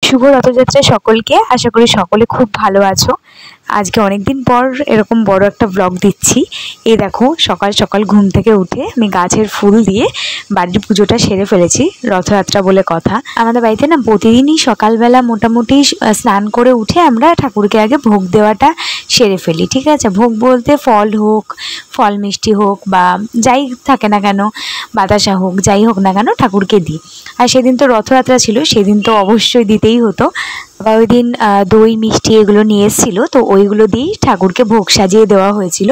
শুভ রথযাত্রা সকলকে। আশা করি সকলে খুব ভালো আছো। আজকে অনেকদিন পর এরকম বড় একটা ব্লগ দিচ্ছি। এই দেখো, সকাল সকাল ঘুম থেকে উঠে আমি গাছের ফুল দিয়ে বাড়ির পুজোটা সেরে ফেলেছি, রথযাত্রা বলে কথা। আমাদের বাড়িতে না প্রতিদিনই সকালবেলা মোটামুটি স্নান করে উঠে আমরা ঠাকুরকে আগে ভোগ দেওয়াটা সেরে ফেলি, ঠিক আছে। ভোগ বলতে ফল হোক, ফল মিষ্টি হোক বা যাই থাকে না কেন, বাতাসা হোক, যাই হোক না কেন ঠাকুরকে দিই। আর সেদিন তো রথযাত্রা ছিল, সেদিন তো অবশ্যই দিতেই হতো। বা ওই দিন দই মিষ্টি এগুলো নিয়ে এসেছিলো, তো ওইগুলো দিয়েই ঠাকুরকে ভোগ সাজিয়ে দেওয়া হয়েছিল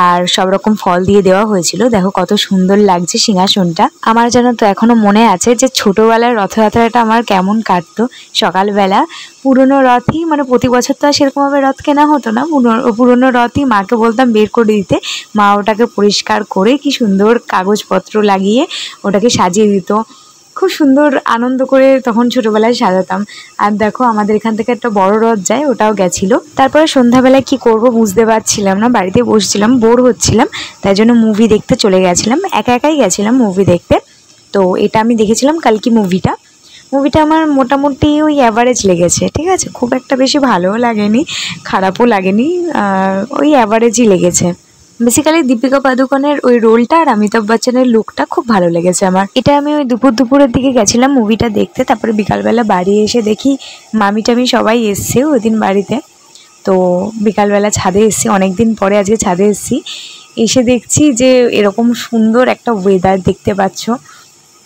আর সব রকম ফল দিয়ে দেওয়া হয়েছিল। দেখো কত সুন্দর লাগছে সিংহাসনটা। আমার যেন তো এখনো মনে আছে যে ছোটবেলার রথযাত্রাটা আমার কেমন কাটতো। সকালবেলা পুরনো রথই, মানে প্রতি বছর তো আর সেরকমভাবে রথ কেনা হতো না, পুরনো রথই মাকে বলতাম বের করে দিতে। মা ওটাকে পরিষ্কার করে কি সুন্দর কাগজপত্র লাগিয়ে ওটাকে সাজিয়ে দিত। খুব সুন্দর আনন্দ করে তখন ছোটবেলায় সাজাতাম। আর দেখো আমাদের এখান থেকে একটা বড় রথ যায়, ওটাও গেছিলো। তারপরে সন্ধ্যাবেলায় কি করব বুঝতে পারছিলাম না, বাড়িতে বসছিলাম, বোর হচ্ছিলাম, তাই জন্য মুভি দেখতে চলে গেছিলাম। একা একাই গেছিলাম মুভি দেখতে। তো এটা আমি দেখেছিলাম কালকি মুভিটা। আমার মোটামুটি ওই অ্যাভারেজ লেগেছে, ঠিক আছে। খুব একটা বেশি ভালোও লাগেনি, খারাপও লাগেনি, ওই অ্যাভারেজই লেগেছে। বেসিক্যালি দীপিকা পাদুকোনের ওই রোলটা আর অমিতাভ বচ্চনের লুকটা খুব ভালো লেগেছে আমার। এটা আমি ওই দুপুরের দিকে গেছিলাম মুভিটা দেখতে। তারপরে বিকালবেলা বাড়ি এসে দেখি মামি টামি সবাই এসছে ওই দিন বাড়িতে। তো বিকালবেলা ছাদে এসছি, অনেক দিন পরে আজকে ছাদে এসছি। এসে দেখছি যে এরকম সুন্দর একটা ওয়েদার দেখতে পাচ্ছ।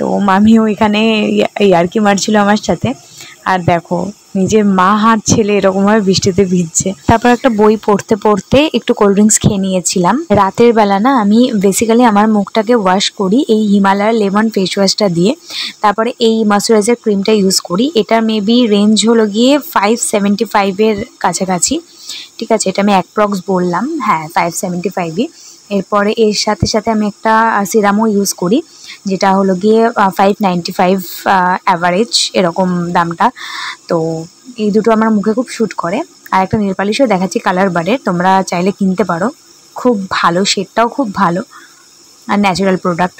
তো মামিও এখানে ইয়ার্কি মারছিল আমার সাথে। আর দেখো নিজের মা হাত ছেলে এরকমভাবে বৃষ্টিতে ভিজছে। তারপর একটা বই পড়তে পড়তে একটু কোল্ড ড্রিঙ্কস খেয়ে নিয়েছিলাম। রাতের বেলা না আমি বেসিক্যালি আমার মুখটাকে ওয়াশ করি এই হিমালয়ার লেমন ফেস ওয়াশটা দিয়ে। তারপরে এই ময়শ্চারাইজার ক্রিমটা ইউজ করি। এটার মেবি রেঞ্জ হলো গিয়ে 575-এর কাছাকাছি, ঠিক আছে। এটা আমি অ্যাপ্রক্স বললাম, হ্যাঁ 575ই। এরপরে এর সাথে সাথে আমি একটা সিরামও ইউজ করি, যেটা হলো গিয়ে 595 অ্যাভারেজ এরকম দামটা। তো এই দুটো আমার মুখে খুব শ্যুট করে। আর একটা নেল পালিশও দেখাচ্ছি কালার বারের, তোমরা চাইলে কিনতে পারো, খুব ভালো, শেডটাও খুব ভালো আর ন্যাচারাল প্রোডাক্ট।